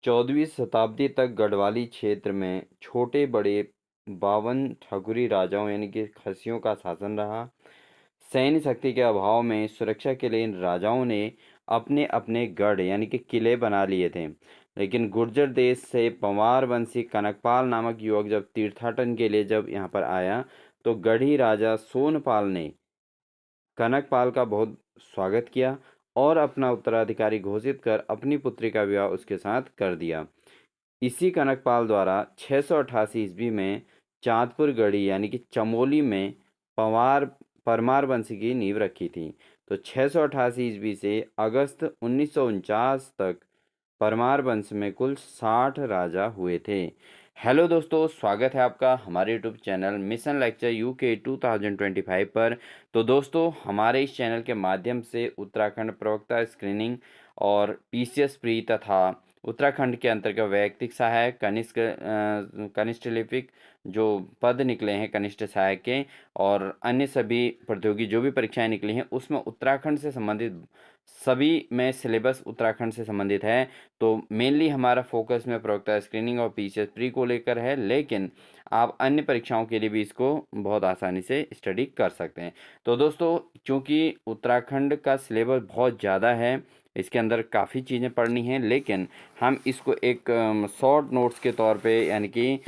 14वीं शताब्दी तक गढ़वाली क्षेत्र में छोटे बड़े 52 ठाकुरी राजाओं यानी कि खसियों का शासन रहा। सैन्य शक्ति के अभाव में सुरक्षा के लिए इन राजाओं ने अपने अपने गढ़ यानी कि किले बना लिए थे। लेकिन गुर्जर देश से पंवार वंशी कनकपाल नामक युवक जब तीर्थाटन के लिए यहाँ पर आया, तो गढ़ी राजा सोनपाल ने कनकपाल का बहुत स्वागत किया और अपना उत्तराधिकारी घोषित कर अपनी पुत्री का विवाह उसके साथ कर दिया। इसी कनकपाल द्वारा 688 ईस्वी में चांदपुर गढ़ी यानी कि चमोली में पंवार परमार वंश की नींव रखी थी। तो 688 ईस्वी से अगस्त 1949 तक परमार वंश में कुल 60 राजा हुए थे। हेलो दोस्तों, स्वागत है आपका हमारे YouTube channel mission lecture UK 2025 पर। तो दोस्तों, हमारे इस चैनल के माध्यम से उत्तराखंड प्रवक्ता स्क्रीनिंग और पीसीएस प्री तथा उत्तराखंड के अंतर्गत वैयक्तिक सहायक कनिष्ठ लिपिक जो पद निकले हैं कनिष्ठ सहायक के, और अन्य सभी प्रतियोगी जो भी परीक्षाएं निकली हैं उसमें उत्तराखंड से संबंधित सभी में सिलेबस उत्तराखंड से संबंधित है। तो मेनली हमारा फोकस में प्रवक्ता स्क्रीनिंग और पीसीएस प्री को लेकर है, लेकिन आप अन्य परीक्षाओं के लिए भी इसको बहुत आसानी से स्टडी कर सकते हैं। तो दोस्तों, चूंकि उत्तराखंड का सिलेबस बहुत ज़्यादा है, इसके अंदर काफ़ी चीज़ें पढ़नी हैं, लेकिन हम इसको एक शॉर्ट नोट्स के तौर पे यानी कि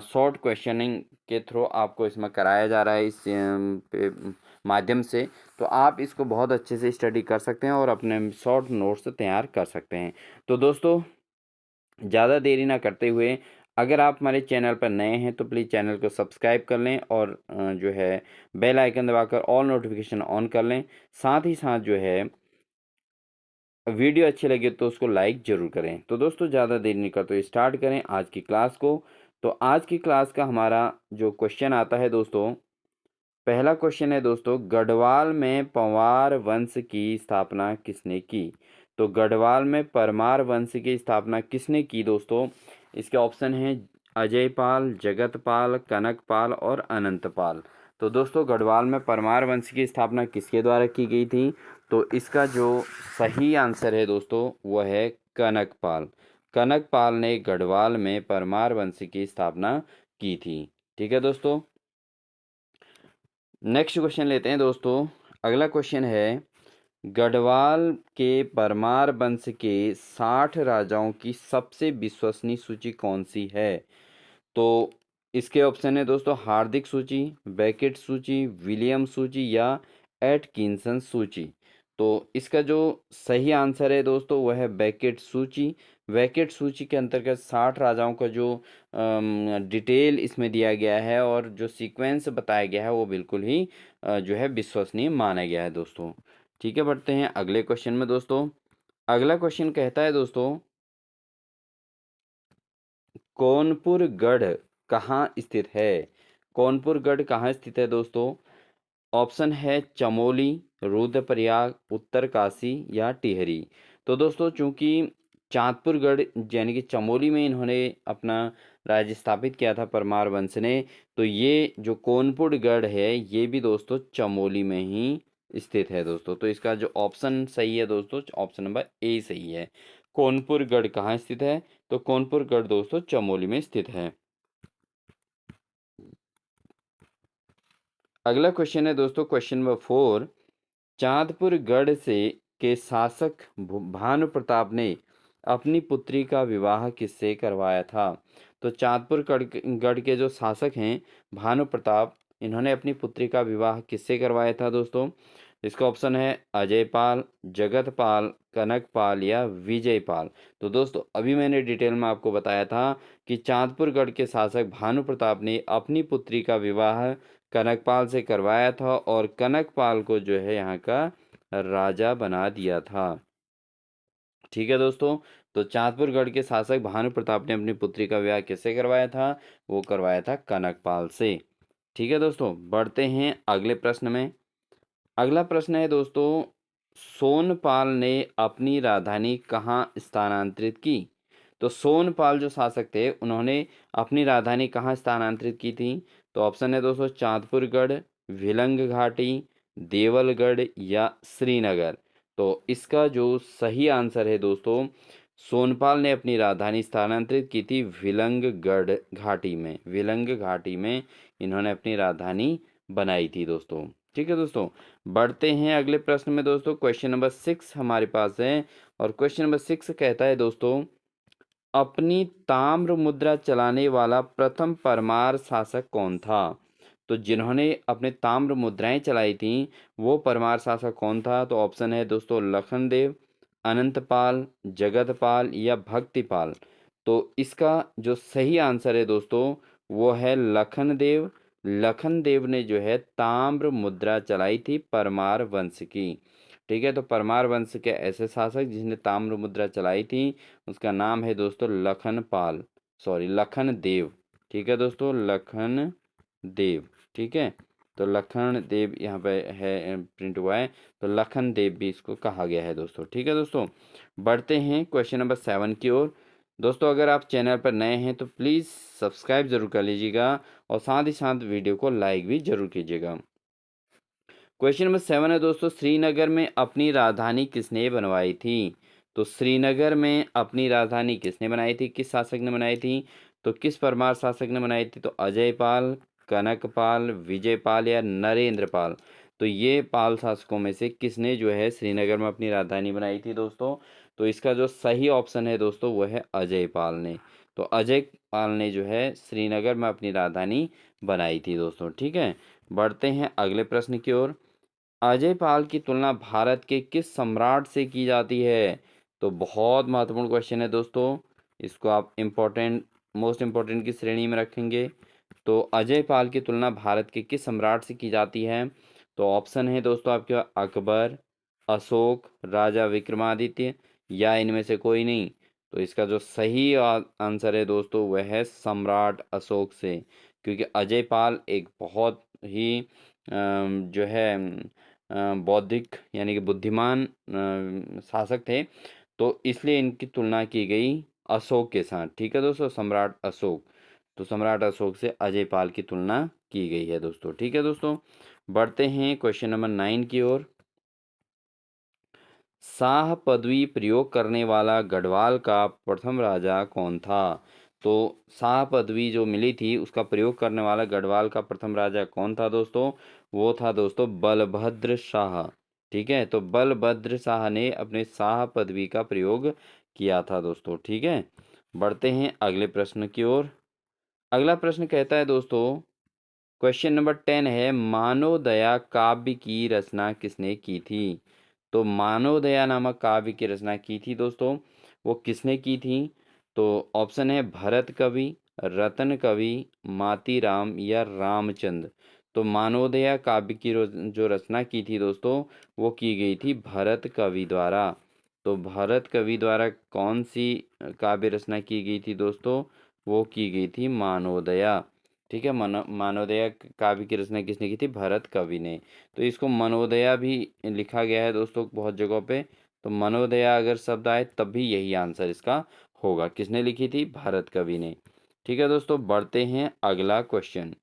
शॉर्ट क्वेश्चनिंग के थ्रू आपको इसमें कराया जा रहा है इस माध्यम से। तो आप इसको बहुत अच्छे से स्टडी कर सकते हैं और अपने शॉर्ट नोट्स तैयार कर सकते हैं। तो दोस्तों, ज़्यादा देरी ना करते हुए, अगर आप हमारे चैनल पर नए हैं तो प्लीज़ चैनल को सब्सक्राइब कर लें और जो है बेल आइकन दबाकर ऑल नोटिफिकेशन ऑन कर लें। साथ ही साथ जो है वीडियो अच्छी लगे तो उसको लाइक ज़रूर करें। तो दोस्तों, ज़्यादा देर नहीं करते स्टार्ट करें आज की क्लास को। तो आज की क्लास का हमारा जो क्वेश्चन आता है दोस्तों, पहला क्वेश्चन है दोस्तों, गढ़वाल में पंवार वंश की स्थापना किसने की? तो गढ़वाल में परमार वंश की स्थापना किसने की दोस्तों? इसके ऑप्शन हैं अजयपाल, जगतपाल, कनकपाल और अनंतपाल। तो दोस्तों, गढ़वाल में परमार वंश की स्थापना किसके द्वारा की गई थी? तो इसका जो सही आंसर है दोस्तों वह है कनकपाल। कनकपाल ने गढ़वाल में परमार वंश की स्थापना की थी। ठीक है दोस्तों, नेक्स्ट क्वेश्चन लेते हैं दोस्तों। अगला क्वेश्चन है, गढ़वाल के परमार वंश के 60 राजाओं की सबसे विश्वसनीय सूची कौन सी है? तो इसके ऑप्शन है दोस्तों हार्दिक सूची, बेकेट सूची, विलियम सूची या एटकिंसन सूची। तो इसका जो सही आंसर है दोस्तों वह है बेकेट सूची। बेकेट सूची के अंतर्गत 60 राजाओं का जो डिटेल इसमें दिया गया है और जो सीक्वेंस बताया गया है वो बिल्कुल ही जो है विश्वसनीय माना गया है दोस्तों। ठीक है, बढ़ते हैं अगले क्वेश्चन में दोस्तों। अगला क्वेश्चन कहता है दोस्तों, कौनपुर गढ़ कहाँ स्थित है? कौनपुर गढ़ कहाँ स्थित है दोस्तों? ऑप्शन है चमोली, रुद्रप्रयाग, उत्तरकाशी या टिहरी। तो दोस्तों, चूंकि चांदपुर गढ़ यानी कि चमोली में इन्होंने अपना राज्य स्थापित किया था परमार वंश ने, तो ये जो कौनपुर गढ़ है ये भी दोस्तों चमोली में ही स्थित है दोस्तों। तो इसका जो ऑप्शन सही है दोस्तों, ऑप्शन नंबर ए सही है। कौनपुर गढ़ कहाँ स्थित है? तो कौनपुर गढ़ दोस्तों चमोली में स्थित है। अगला क्वेश्चन है दोस्तों, क्वेश्चन नंबर 4, चांदपुर गढ़ से के शासक भानु प्रताप ने अपनी पुत्री का विवाह किससे करवाया था? तो चांदपुर गढ़ के जो शासक हैं भानु प्रताप, इन्होंने अपनी पुत्री का विवाह किससे करवाया था दोस्तों? इसका ऑप्शन है अजयपाल, जगतपाल, कनकपाल या विजयपाल। तो दोस्तों, अभी मैंने डिटेल में आपको बताया था कि चांदपुर गढ़ के शासक भानु प्रताप ने अपनी पुत्री का विवाह कनकपाल से करवाया था और कनकपाल को जो है यहाँ का राजा बना दिया था। ठीक है दोस्तों, तो चांदपुर गढ़ के शासक भानु प्रताप ने अपनी पुत्री का विवाह किससे करवाया था? वो करवाया था कनकपाल से। ठीक है दोस्तों, बढ़ते हैं अगले प्रश्न में। अगला प्रश्न है दोस्तों, सोनपाल ने अपनी राजधानी कहाँ स्थानांतरित की? तो सोनपाल जो शासक थे उन्होंने अपनी राजधानी कहाँ स्थानांतरित की थी? तो ऑप्शन है दोस्तों चांदपुरगढ़, विलंग घाटी, देवलगढ़ या श्रीनगर। तो इसका जो सही आंसर है दोस्तों, सोनपाल ने अपनी राजधानी स्थानांतरित की थी विलंगगढ़ घाटी में। विलंग घाटी में इन्होंने अपनी राजधानी बनाई थी दोस्तों। ठीक है दोस्तों, बढ़ते हैं अगले प्रश्न में दोस्तों। क्वेश्चन नंबर 6 हमारे पास है और क्वेश्चन नंबर 6 कहता है दोस्तों, अपनी ताम्र मुद्रा चलाने वाला प्रथम परमार शासक कौन था? तो जिन्होंने अपने ताम्र मुद्राएं चलाई थी वो परमार शासक कौन था? तो ऑप्शन है दोस्तों लखनदेव, अनंतपाल, जगतपाल या भक्तिपाल। तो इसका जो सही आंसर है दोस्तों वो है लखनदेव। लखनदेव ने जो है ताम्र मुद्रा चलाई थी परमार वंश की। ठीक है, तो परमार वंश के ऐसे शासक जिसने ताम्र मुद्रा चलाई थी उसका नाम है दोस्तों लखनपाल, सॉरी लखन देव। ठीक है दोस्तों, लखन देव। ठीक है, तो लखन देव यहाँ पे है प्रिंट हुआ है, तो लखन देव भी इसको कहा गया है दोस्तों। ठीक है दोस्तों, बढ़ते हैं क्वेश्चन नंबर 7 की ओर। दोस्तों अगर आप चैनल पर नए हैं तो प्लीज़ सब्सक्राइब जरूर कर लीजिएगा और साथ ही साथ वीडियो को लाइक भी जरूर कीजिएगा। क्वेश्चन नंबर 7 है दोस्तों, श्रीनगर में अपनी राजधानी किसने बनवाई थी? तो श्रीनगर में अपनी राजधानी किसने बनाई थी, किस शासक ने बनाई थी? तो किस परमार शासक ने बनाई थी? तो अजयपाल, कनकपाल, विजयपाल या नरेंद्रपाल। तो ये पाल शासकों में से किसने जो है श्रीनगर में अपनी राजधानी बनाई थी दोस्तों? तो इसका जो सही ऑप्शन है दोस्तों वो है अजयपाल ने। तो अजयपाल ने जो है श्रीनगर में अपनी राजधानी बनाई थी दोस्तों। ठीक है, बढ़ते हैं अगले प्रश्न की ओर। अजयपाल की तुलना भारत के किस सम्राट से की जाती है? तो बहुत महत्वपूर्ण क्वेश्चन है दोस्तों, इसको आप इम्पोर्टेंट, मोस्ट इम्पोर्टेंट की श्रेणी में रखेंगे। तो अजयपाल की तुलना भारत के किस सम्राट से की जाती है? तो ऑप्शन है दोस्तों आपके पास अकबर, अशोक, राजा विक्रमादित्य या इनमें से कोई नहीं। तो इसका जो सही आंसर है दोस्तों वह है सम्राट अशोक से, क्योंकि अजयपाल एक बहुत ही जो है बौद्धिक यानी कि बुद्धिमान शासक थे, तो इसलिए इनकी तुलना की गई अशोक के साथ। ठीक है दोस्तों, सम्राट अशोक, तो सम्राट अशोक से अजयपाल की तुलना की गई है दोस्तों। ठीक है दोस्तों, बढ़ते हैं क्वेश्चन नंबर 9 की ओर। शाह पदवी प्रयोग करने वाला गढ़वाल का प्रथम राजा कौन था? तो शाह पदवी जो मिली थी उसका प्रयोग करने वाला गढ़वाल का प्रथम राजा कौन था दोस्तों? वो था दोस्तों बलभद्र शाह। ठीक है, तो बलभद्र शाह ने अपने शाह पदवी का प्रयोग किया था दोस्तों। ठीक है, बढ़ते हैं अगले प्रश्न की ओर। अगला प्रश्न कहता है दोस्तों, क्वेश्चन नंबर 10 है, मानवदया काव्य की रचना किसने की थी? तो मानवदया नामक काव्य की रचना की थी दोस्तों, वो किसने की थी? तो ऑप्शन है भरत कवि, रतन कवि, मातीराम या रामचंद्र। तो मानवदया काव्य की जो रचना की थी दोस्तों वो की गई थी भरत कवि द्वारा। तो भरत कवि द्वारा कौन सी काव्य रचना की गई थी दोस्तों? वो की गई थी मानवदया। ठीक है, मानवदया काव्य की रचना किसने की थी? भरत कवि ने। तो इसको मनोदया भी लिखा गया है दोस्तों बहुत जगहों पे। तो मनोदया अगर शब्द आए तब भी यही आंसर इसका होगा। किसने लिखी थी? भरत कवि ने। ठीक है दोस्तों, बढ़ते हैं अगला क्वेश्चन।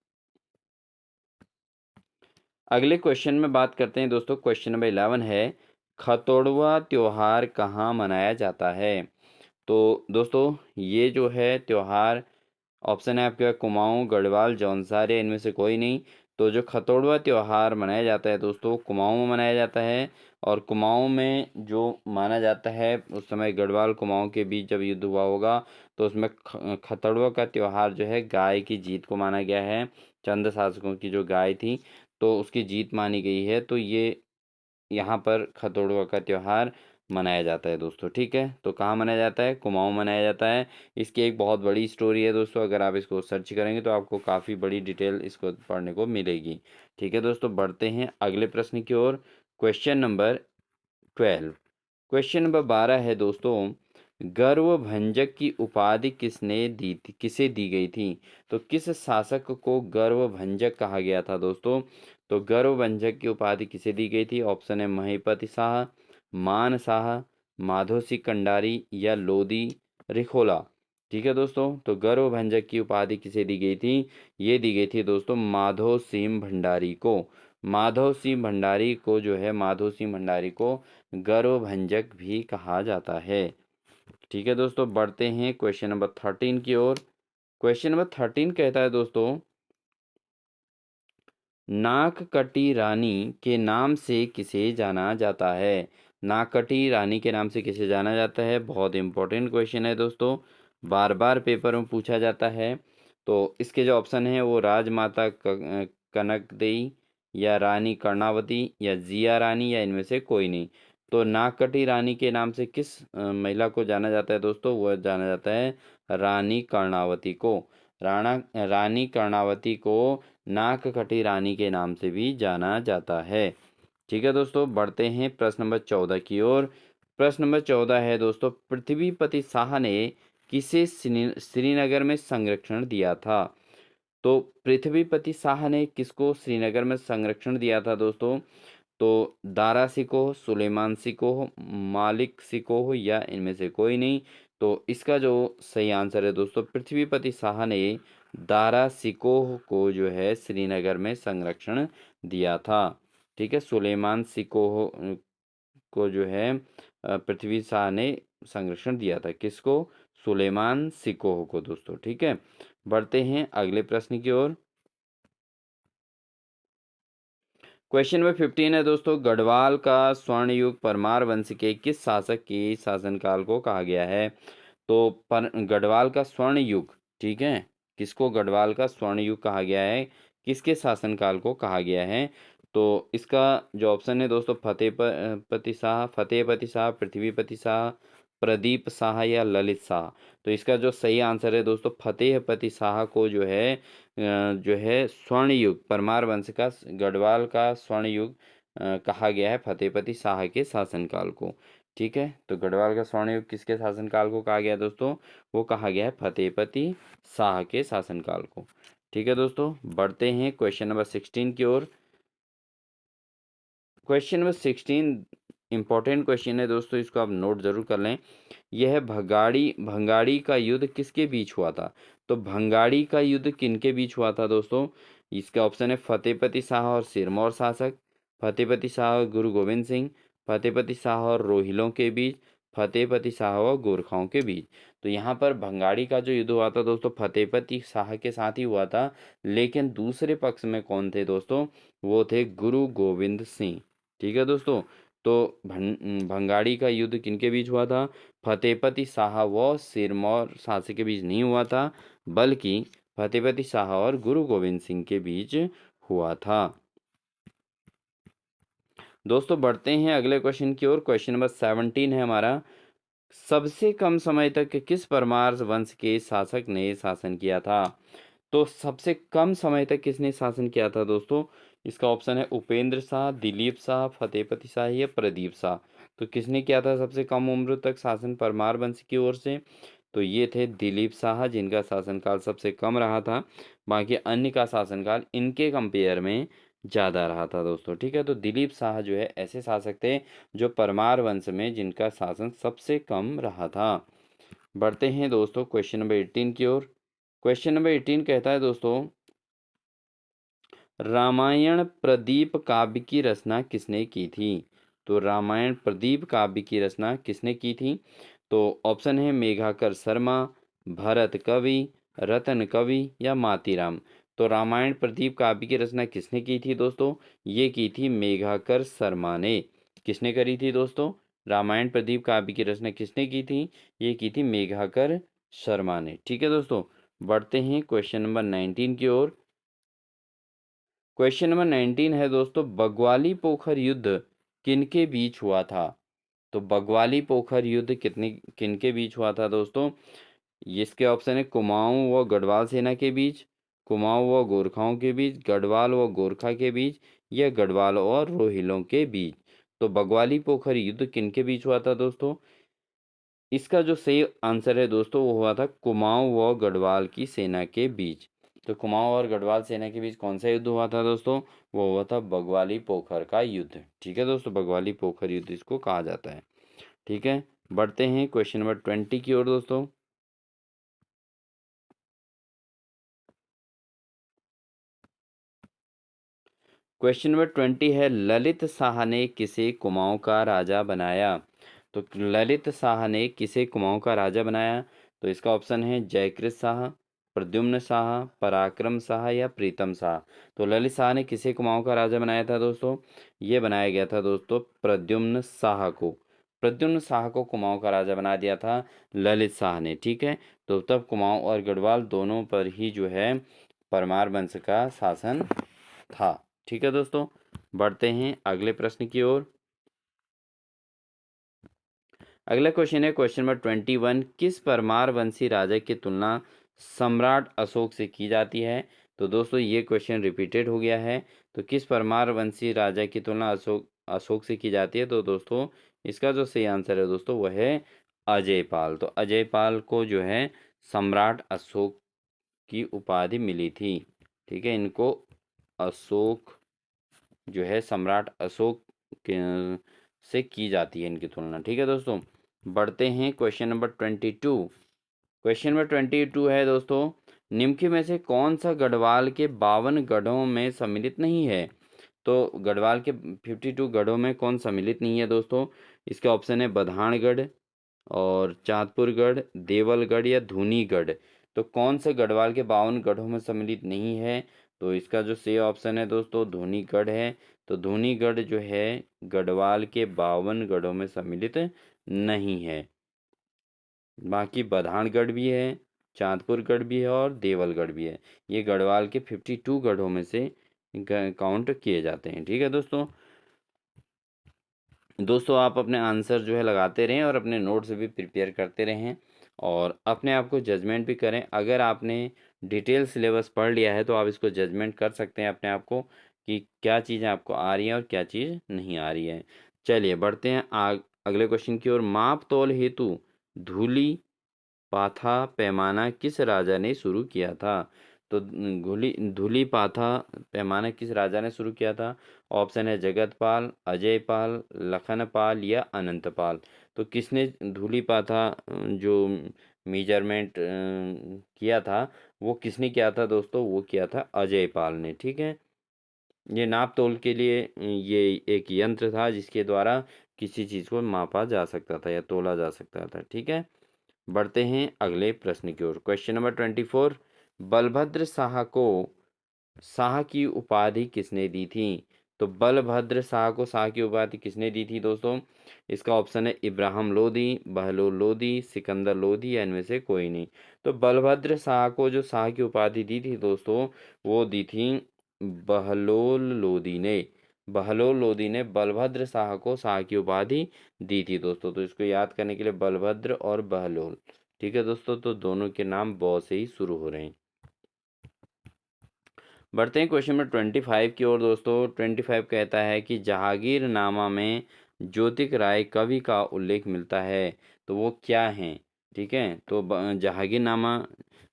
अगले क्वेश्चन में बात करते हैं दोस्तों, क्वेश्चन नंबर 11 है, खतोड़वा त्योहार कहाँ मनाया जाता है? तो दोस्तों ये जो है त्योहार, ऑप्शन है आपके पास कुमाऊं, गढ़वाल, जौनसार या इनमें से कोई नहीं। तो जो खतोड़वा त्योहार मनाया जाता है दोस्तों कुमाऊं में मनाया जाता है। और कुमाऊं में जो माना जाता है उस समय गढ़वाल कुमाऊं के बीच जब युद्ध हुआ होगा तो उसमें खतोड़वा का त्योहार जो है गाय की जीत को माना गया है। चंद शासकों की जो गाय थी तो उसकी जीत मानी गई है, तो ये यहाँ पर खतोड़वा का त्योहार मनाया जाता है दोस्तों। ठीक है, तो कहाँ मनाया जाता है? कुमाऊं मनाया जाता है। इसकी एक बहुत बड़ी स्टोरी है दोस्तों, अगर आप इसको सर्च करेंगे तो आपको काफ़ी बड़ी डिटेल इसको पढ़ने को मिलेगी। ठीक है दोस्तों, बढ़ते हैं अगले प्रश्न की ओर। Question number 12। क्वेश्चन नंबर 12 है दोस्तों, गर्वभंजक की उपाधि किसने दी थी, किसे दी गई थी? तो किस शासक को गर्वभंजक कहा गया था दोस्तों? तो गर्वभंजक की उपाधि किसे दी गई थी? ऑप्शन है महीपति शाह, मान शाह, माधो सिंह कंडारी या लोदी रिखोला। ठीक है दोस्तों, तो गर्वभंजक की उपाधि किसे दी गई थी? ये दी गई थी दोस्तों माधो सिंह भंडारी को। माधव सिंह भंडारी को जो है, माधो सिंह भंडारी को गर्वभंजक भी कहा जाता है। ठीक है दोस्तों, बढ़ते हैं क्वेश्चन नंबर 13 की ओर। क्वेश्चन नंबर 13 कहता है दोस्तों, नाककटी रानी के नाम से किसे जाना जाता है? नाककटी रानी के नाम से किसे जाना जाता है? बहुत इंपॉर्टेंट क्वेश्चन है दोस्तों, बार बार पेपर में पूछा जाता है। तो इसके जो ऑप्शन है वो राजमाता कनक देई, या रानी कर्णावती, या जिया रानी, या इनमें से कोई नहीं। तो नाककटी रानी के नाम से किस महिला को जाना जाता है दोस्तों? वह जाना जाता है रानी कर्णावती को। राणा रानी कर्णावती को नाककटी रानी के नाम से भी जाना जाता है। ठीक है दोस्तों, बढ़ते हैं प्रश्न नंबर 14 की ओर। प्रश्न नंबर 14 है दोस्तों, पृथ्वीपति शाह ने किसे श्रीनगर में संरक्षण दिया था? तो पृथ्वीपति शाह ने किसको श्रीनगर में संरक्षण दिया था दोस्तों? तो दारा सिकोह, सुलेमान सिकोह, मालिक सिकोह, या इनमें से कोई नहीं। तो इसका जो सही आंसर है दोस्तों, पृथ्वीपति शाह ने दारा सिकोह को जो है श्रीनगर में संरक्षण दिया था। ठीक है, सुलेमान सिकोह को जो है पृथ्वी शाह ने संरक्षण दिया था। किसको? सुलेमान सिकोह को दोस्तों। ठीक है, बढ़ते हैं अगले प्रश्न की ओर। क्वेश्चन नंबर 15 है दोस्तों, गढ़वाल का स्वर्ण युग परमार वंश के किस शासक के शासनकाल को कहा गया है? तो गढ़वाल का स्वर्ण युग, ठीक है, किसको गढ़वाल का स्वर्ण युग कहा गया है? किसके शासनकाल को कहा गया है? तो इसका जो ऑप्शन है दोस्तों, फतेहपति शाह, पृथ्वीपति शाह, प्रदीप शाह, या ललित शाह। तो इसका जो सही आंसर है दोस्तों, फतेहपति शाह को जो है जो है स्वर्ण युग, परमार वंश का गढ़वाल का स्वर्ण युग कहा गया है फतेहपति शाह के शासनकाल को। ठीक है, तो गढ़वाल का स्वर्ण युग किसके शासनकाल को कहा गया है दोस्तों? वो कहा गया है फतेहपति शाह के शासनकाल को। ठीक है दोस्तों, बढ़ते हैं क्वेश्चन नंबर 16 की ओर। क्वेश्चन नंबर 16 इंपॉर्टेंट क्वेश्चन है दोस्तों, इसको आप नोट जरूर कर लें। यह भंगाड़ी का युद्ध किसके बीच हुआ था? तो भंगाड़ी का युद्ध किनके बीच हुआ था दोस्तों? इसका ऑप्शन है फतेहपति शाह और सिरमौर शासक, फतेहपति शाह और गुरु गोविंद सिंह, फतेहपति शाह और रोहिलों के बीच, फतेहपति शाह और गोरखाओं के बीच। तो यहाँ पर भंगाड़ी का जो युद्ध हुआ था दोस्तों, फतेहपति शाह के साथ ही हुआ था, लेकिन दूसरे पक्ष में कौन थे दोस्तों? वो थे गुरु गोविंद सिंह। ठीक है दोस्तों, तो भंगाड़ी का युद्ध किनके बीच हुआ था? फतेहपति शाह व सिरमौर शासक के बीच नहीं हुआ था, बल्कि फतेहपति शाह और गुरु गोविंद सिंह के बीच हुआ था। दोस्तों, बढ़ते हैं अगले क्वेश्चन की ओर। क्वेश्चन नंबर 17 है हमारा, सबसे कम समय तक किस परमार वंश के शासक ने शासन किया था? तो सबसे कम समय तक किसने शासन किया था दोस्तों? इसका ऑप्शन है उपेंद्र शाह, दिलीप शाह, फतेहपति शाह, या प्रदीप शाह। तो किसने किया था सबसे कम उम्र तक शासन परमार वंश की ओर से? तो ये थे दिलीप शाह, जिनका शासनकाल सबसे कम रहा था। बाकी अन्य का शासनकाल इनके कंपेयर में ज़्यादा रहा था दोस्तों। ठीक है, तो दिलीप शाह जो है ऐसे शासक थे जो परमार वंश में जिनका शासन सबसे कम रहा था। बढ़ते हैं दोस्तों क्वेश्चन नंबर 18 की ओर। क्वेश्चन नंबर 18 कहता है दोस्तों, रामायण प्रदीप काव्य की रचना किसने की थी? तो रामायण प्रदीप काव्य की रचना किसने की थी? तो ऑप्शन है मेघाकर शर्मा, भरत कवि, रतन कवि, या मातीराम। तो रामायण प्रदीप काव्य की रचना किसने की थी दोस्तों? ये की थी मेघाकर शर्मा ने। किसने करी थी दोस्तों? रामायण प्रदीप काव्य की रचना किसने की थी? ये की थी मेघाकर शर्मा ने। ठीक है दोस्तों, बढ़ते हैं क्वेश्चन नंबर 19 की ओर। क्वेश्चन नंबर 19 है दोस्तों, बग्वाली पोखर युद्ध किनके बीच हुआ था? तो बग्वाली पोखर युद्ध कितने किनके बीच हुआ था दोस्तों? इसके ऑप्शन है कुमाऊं व गढ़वाल सेना के बीच, कुमाऊं व गोरखाओं के बीच, गढ़वाल व गोरखा के बीच, या गढ़वाल और रोहिलों के बीच। तो बग्वाली पोखर युद्ध किनके बीच हुआ था दोस्तों? इसका जो सही आंसर है दोस्तों, वो हुआ था कुमाऊं व गढ़वाल की सेना के बीच। तो कुमाऊं और गढ़वाल सेना के बीच कौन सा युद्ध हुआ था दोस्तों? वो हुआ था बग्वाली पोखर का युद्ध। ठीक है दोस्तों, बग्वाली पोखर युद्ध इसको कहा जाता है। ठीक है, बढ़ते हैं क्वेश्चन नंबर 20 की ओर दोस्तों। क्वेश्चन नंबर 20 है, ललित शाह ने किसे कुमाऊं का राजा बनाया? तो ललित शाह ने किसे कुमाऊं का राजा बनाया? तो इसका ऑप्शन है जयकृत शाह, प्रद्युम्न शाह, पराक्रम शाह या प्रीतम शाह। तो ललित शाह ने किसे कुमाऊं का राजा बनाया था दोस्तों? ये बनाया गया था दोस्तों प्रद्युम्न शाह को। प्रद्युम्न शाह को कुमाऊं का राजा बना दिया था ललित शाह ने, ठीक है। तो तब कुमाऊं और गढ़वाल दोनों पर ही जो है परमार वंश का शासन था, ठीक है दोस्तों। बढ़ते हैं अगले प्रश्न की ओर। अगला क्वेश्चन है क्वेश्चन नंबर 21, किस परमार वंशी राजा की तुलना सम्राट अशोक से की जाती है? तो दोस्तों ये क्वेश्चन रिपीटेड हो गया है। तो किस परमार वंशी राजा की तुलना अशोक अशोक से की जाती है? तो दोस्तों इसका जो सही आंसर है दोस्तों वह है अजय पाल। तो अजय पाल को जो है सम्राट अशोक की उपाधि मिली थी, ठीक है। इनको अशोक जो है सम्राट अशोक से की जाती है इनकी तुलना, ठीक है दोस्तों। बढ़ते हैं क्वेश्चन नंबर 22। क्वेश्चन नंबर 22 है दोस्तों, निम्न में से कौन सा गढ़वाल के 52 गढ़ों में सम्मिलित नहीं है? तो गढ़वाल के 52 गढ़ों में कौन सम्मिलित नहीं है दोस्तों? इसके ऑप्शन है बधानगढ़ और चाँदपुरगढ़, देवलगढ़ या धूनीगढ़। तो कौन से गढ़वाल के 52 गढ़ों में सम्मिलित नहीं है? तो इसका जो सही ऑप्शन है दोस्तों धूनीगढ़ है। तो धूनीगढ़ जो है गढ़वाल के 52 गढ़ों में सम्मिलित नहीं है। बाकी बधानगढ़ भी है, चाँदपुरगढ़ भी है और देवलगढ़ भी है। ये गढ़वाल के 52 गढ़ों में से काउंट किए जाते हैं, ठीक है दोस्तों। दोस्तों आप अपने आंसर जो है लगाते रहें और अपने नोट्स भी प्रिपेयर करते रहें और अपने आप को जजमेंट भी करें। अगर आपने डिटेल सिलेबस पढ़ लिया है तो आप इसको जजमेंट कर सकते हैं अपने आप को कि क्या चीज़ें आपको आ रही हैं और क्या चीज़ नहीं आ रही है। चलिए बढ़ते हैं अगले क्वेश्चन की ओर। माप तौल हेतु धूली पाथा पैमाना किस राजा ने शुरू किया था? तो धूली पाथा पैमाना किस राजा ने शुरू किया था? ऑप्शन है जगतपाल, अजयपाल, लखनपाल या अनंतपाल। तो किसने धूली पाथा जो मेजरमेंट किया था वो किसने किया था दोस्तों? वो किया था अजयपाल ने, ठीक है। ये नाप तोल के लिए ये एक यंत्र था जिसके द्वारा किसी चीज़ को मापा जा सकता था या तोला जा सकता था, ठीक है। बढ़ते हैं अगले प्रश्न की ओर। क्वेश्चन नंबर 24, बलभद्र शाह को शाह की उपाधि किसने दी थी? तो बलभद्र शाह को शाह की उपाधि किसने दी थी दोस्तों? इसका ऑप्शन है इब्राहिम लोदी, बहलोल लोदी, सिकंदर लोदी या इनमें से कोई नहीं। तो बलभद्र शाह को जो शाह की उपाधि दी थी दोस्तों वो दी थी बहलोल लोदी ने। बहलोल लोदी ने बलभद्र शाह को शाह की उपाधि दी थी दोस्तों। तो इसको याद करने के लिए बलभद्र और बहलोल, ठीक है दोस्तों। तो दोनों के नाम ब से ही शुरू हो रहे हैं। बढ़ते हैं क्वेश्चन नंबर 25 की ओर दोस्तों। 25 कहता है कि जहांगीरनामा में ज्योतिक राय कवि का उल्लेख मिलता है, तो वो क्या हैं? ठीक है। तो जहांगीरनामा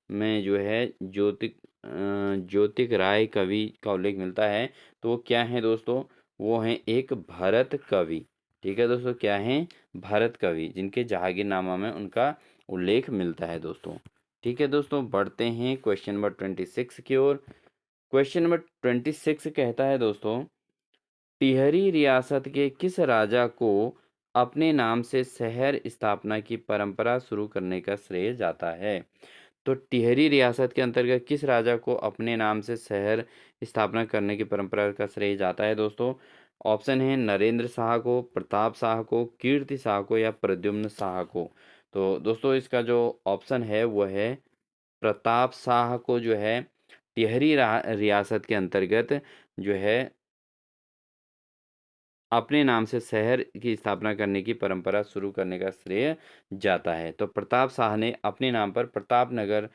में जो है ज्योतिक राय कवि का उल्लेख मिलता है, तो वो क्या है दोस्तों? वो हैं एक भरत कवि, ठीक है दोस्तों। क्या हैं? भरत कवि, जिनके जहांगीरनामा में उनका उल्लेख मिलता है दोस्तों, ठीक है दोस्तों। बढ़ते हैं क्वेश्चन नंबर 26 की ओर। क्वेश्चन नंबर 26 कहता है दोस्तों, टिहरी रियासत के किस राजा को अपने नाम से शहर स्थापना की परंपरा शुरू करने का श्रेय जाता है? तो टिहरी रियासत के अंतर्गत किस राजा को अपने नाम से शहर स्थापना करने की परंपरा का श्रेय जाता है दोस्तों? ऑप्शन है नरेंद्र शाह को, प्रताप शाह को, कीर्ति शाह को या प्रद्युम्न शाह को। तो दोस्तों इसका जो ऑप्शन है वो है प्रताप शाह को जो है टिहरी रियासत के अंतर्गत जो है अपने नाम से शहर की स्थापना करने की परंपरा शुरू करने का श्रेय जाता है। तो प्रताप शाह ने अपने नाम पर प्रताप नगर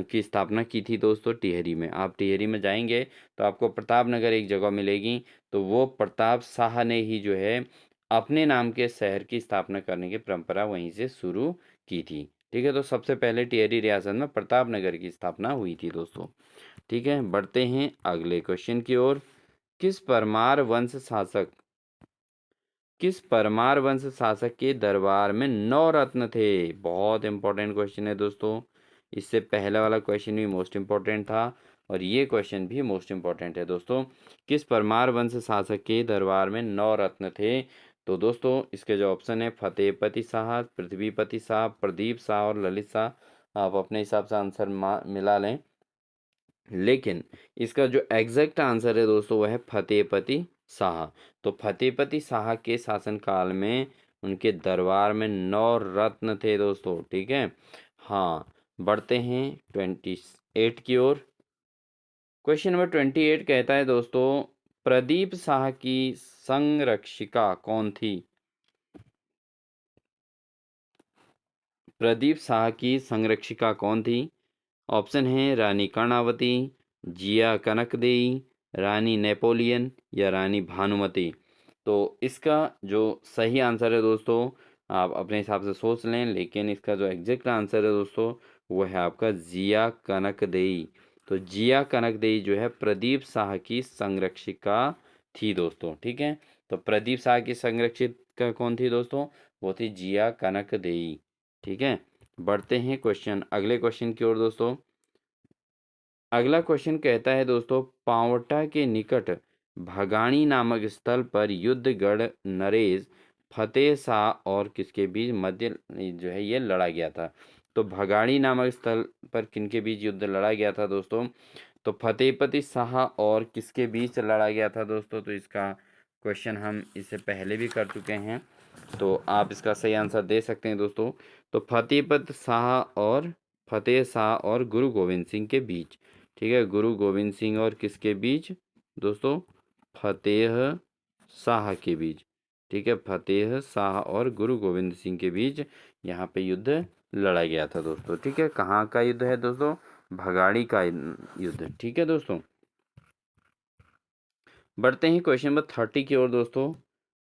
की स्थापना की थी दोस्तों टिहरी में। आप टिहरी में जाएंगे तो आपको प्रताप नगर एक जगह मिलेगी, तो वो प्रताप शाह ने ही जो है अपने नाम के शहर की स्थापना करने की परंपरा वहीं से शुरू की थी, ठीक है। तो सबसे पहले टिहरी रियासत में प्रताप नगर की स्थापना हुई थी दोस्तों, ठीक है। बढ़ते हैं अगले क्वेश्चन की ओर। किस परमार वंश शासक किस परमार वंश शासक के दरबार में 9 रत्न थे? बहुत इंपॉर्टेंट क्वेश्चन है दोस्तों। इससे पहले वाला क्वेश्चन भी मोस्ट इंपॉर्टेंट था और ये क्वेश्चन भी मोस्ट इंपॉर्टेंट है दोस्तों। किस परमार वंश शासक के दरबार में 9 रत्न थे? तो दोस्तों इसके जो ऑप्शन है फतेहपति शाह, पृथ्वीपति शाह, प्रदीप शाह और ललित शाह। आप अपने हिसाब से आंसर मिला लें, लेकिन इसका जो एग्जैक्ट आंसर है दोस्तों वह है फतेहपति शाह। तो फतेहपति शाह के शासनकाल में उनके दरबार में 9 रत्न थे दोस्तों, ठीक है। हाँ, बढ़ते हैं 28 की ओर। क्वेश्चन नंबर 28 कहता है दोस्तों, प्रदीप शाह की संरक्षिका कौन थी? प्रदीप शाह की संरक्षिका कौन थी? ऑप्शन है रानी कर्णावती, जिया कनकदेई, रानी नेपोलियन या रानी भानुमति। तो इसका जो सही आंसर है दोस्तों, आप अपने हिसाब से सोच लें, लेकिन इसका जो एग्जैक्ट आंसर है दोस्तों वो है आपका जिया कनकदेई। तो जिया कनकदेई जो है प्रदीप शाह की संरक्षिका थी दोस्तों, ठीक है। तो प्रदीप शाह की संरक्षिका कौन थी दोस्तों? वो थी जिया कनकदेई, ठीक है। बढ़ते हैं अगले क्वेश्चन की ओर दोस्तों। अगला क्वेश्चन कहता है दोस्तों, पांवटा के निकट भगाणी नामक स्थल पर युद्धगढ़ नरेश फतेह शाह और किसके बीच मध्य जो है ये लड़ा गया था? तो भगाणी नामक स्थल पर किनके बीच युद्ध लड़ा गया था दोस्तों? तो फतेहपति शाह और किसके बीच लड़ा गया था दोस्तों? तो इसका क्वेश्चन हम इससे पहले भी कर चुके हैं, तो आप इसका सही आंसर दे सकते हैं दोस्तों। तो फतेह शाह और गुरु गोविंद सिंह के बीच, ठीक है। गुरु गोविंद सिंह और किसके बीच दोस्तों? फतेह शाह के बीच, ठीक है। फतेह शाह और गुरु गोविंद सिंह के बीच यहाँ पे युद्ध लड़ा गया था दोस्तों, ठीक है। कहाँ का युद्ध है दोस्तों? भगाड़ी का युद्ध, ठीक है दोस्तों। बढ़ते हैं क्वेश्चन नंबर 30 की ओर दोस्तों।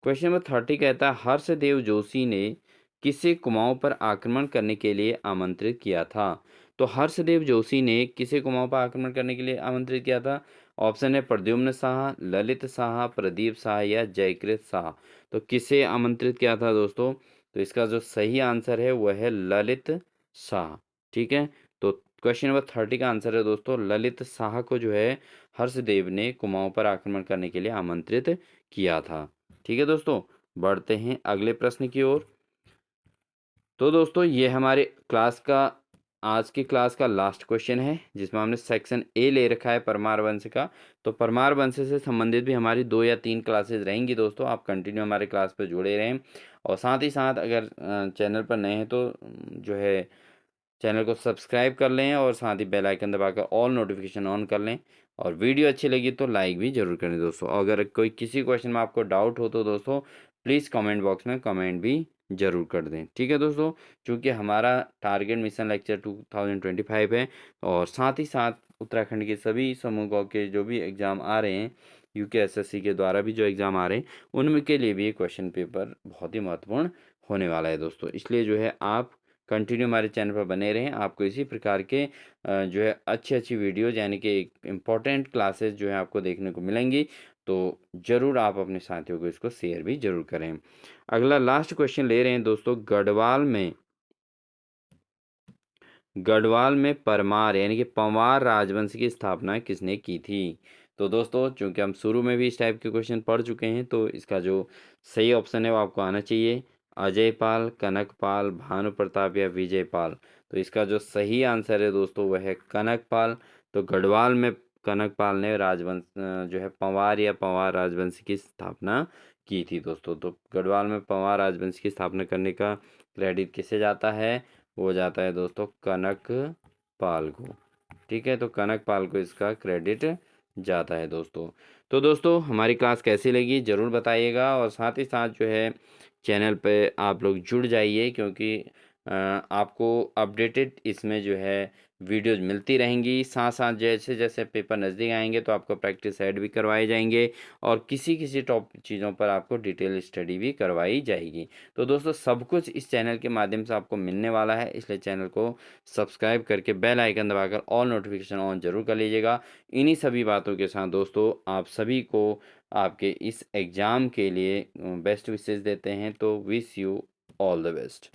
क्वेश्चन नंबर 30 कहता है, हर्षदेव जोशी ने किसे कुमाऊं पर आक्रमण करने के लिए आमंत्रित किया था? तो हर्षदेव जोशी ने किसे कुमाऊं पर आक्रमण करने के लिए आमंत्रित किया था? ऑप्शन है प्रद्युम्न शाह, ललित शाह, प्रदीप शाह या जयकृत शाह। तो किसे आमंत्रित किया था दोस्तों? तो इसका जो सही आंसर है वह है ललित शाह, ठीक है। तो क्वेश्चन नंबर 30 का आंसर है दोस्तों ललित शाह को जो है हर्षदेव ने कुमाऊं पर आक्रमण करने के लिए आमंत्रित किया था, ठीक है दोस्तों। बढ़ते हैं अगले प्रश्न की ओर। तो दोस्तों ये हमारे क्लास का आज की क्लास का लास्ट क्वेश्चन है, जिसमें हमने सेक्शन ए ले रखा है परमार वंश का। तो परमार वंश से संबंधित भी हमारी 2 या 3 क्लासेस रहेंगी दोस्तों, आप कंटिन्यू हमारे क्लास पर जुड़े रहें। और साथ ही साथ अगर चैनल पर नए हैं तो जो है चैनल को सब्सक्राइब कर लें और साथ ही बेल आइकन दबाकर ऑल नोटिफिकेशन ऑन कर लें। और वीडियो अच्छी लगी तो लाइक भी जरूर करें दोस्तों। अगर कोई किसी क्वेश्चन में आपको डाउट हो तो दोस्तों प्लीज़ कमेंट बॉक्स में कमेंट भी जरूर कर दें, ठीक है दोस्तों। क्योंकि हमारा टारगेट मिशन लेक्चर 2025 है, और साथ ही साथ उत्तराखंड के सभी समूहों के जो भी एग्ज़ाम आ रहे हैं, यूकेएसएससी के द्वारा भी जो एग्ज़ाम आ रहे हैं, उनके लिए भी ये क्वेश्चन पेपर बहुत ही महत्वपूर्ण होने वाला है दोस्तों। इसलिए जो है आप कंटिन्यू हमारे चैनल पर बने रहें। आपको इसी प्रकार के जो है अच्छी अच्छी वीडियोज़ यानी कि इम्पोर्टेंट क्लासेस जो है आपको देखने को मिलेंगी। तो ज़रूर आप अपने साथियों को इसको शेयर भी ज़रूर करें। अगला लास्ट क्वेश्चन ले रहे हैं दोस्तों, गढ़वाल में परमार यानी कि पंवार राजवंश की स्थापना किसने की थी? तो दोस्तों चूंकि हम शुरू में भी इस टाइप के क्वेश्चन पढ़ चुके हैं, तो इसका जो सही ऑप्शन है वो आपको आना चाहिए, अजयपाल, कनकपाल, भानु प्रताप या विजयपाल। तो इसका जो सही आंसर है दोस्तों वह है कनकपाल। तो गढ़वाल में कनकपाल ने राजवंश जो है पंवार या पंवार राजवंश की स्थापना की थी दोस्तों। तो गढ़वाल में पंवार राजवंश की स्थापना करने का क्रेडिट किसे जाता है? वो जाता है दोस्तों कनक पाल को, ठीक है। तो कनक पाल को इसका क्रेडिट जाता है दोस्तों। तो दोस्तों हमारी क्लास कैसी लगी ज़रूर बताइएगा, और साथ ही साथ जो है चैनल पे आप लोग जुड़ जाइए, क्योंकि आपको अपडेटेड इसमें जो है वीडियोज़ मिलती रहेंगी। साथ साथ जैसे जैसे पेपर नज़दीक आएंगे तो आपको प्रैक्टिस सेट भी करवाए जाएंगे, और किसी किसी टॉप चीज़ों पर आपको डिटेल स्टडी भी करवाई जाएगी। तो दोस्तों सब कुछ इस चैनल के माध्यम से आपको मिलने वाला है, इसलिए चैनल को सब्सक्राइब करके बेल आइकन दबाकर ऑल नोटिफिकेशन ऑन जरूर कर लीजिएगा। इन्हीं सभी बातों के साथ दोस्तों आप सभी को आपके इस एग्ज़ाम के लिए बेस्ट विशेस देते हैं। तो wish you all the best.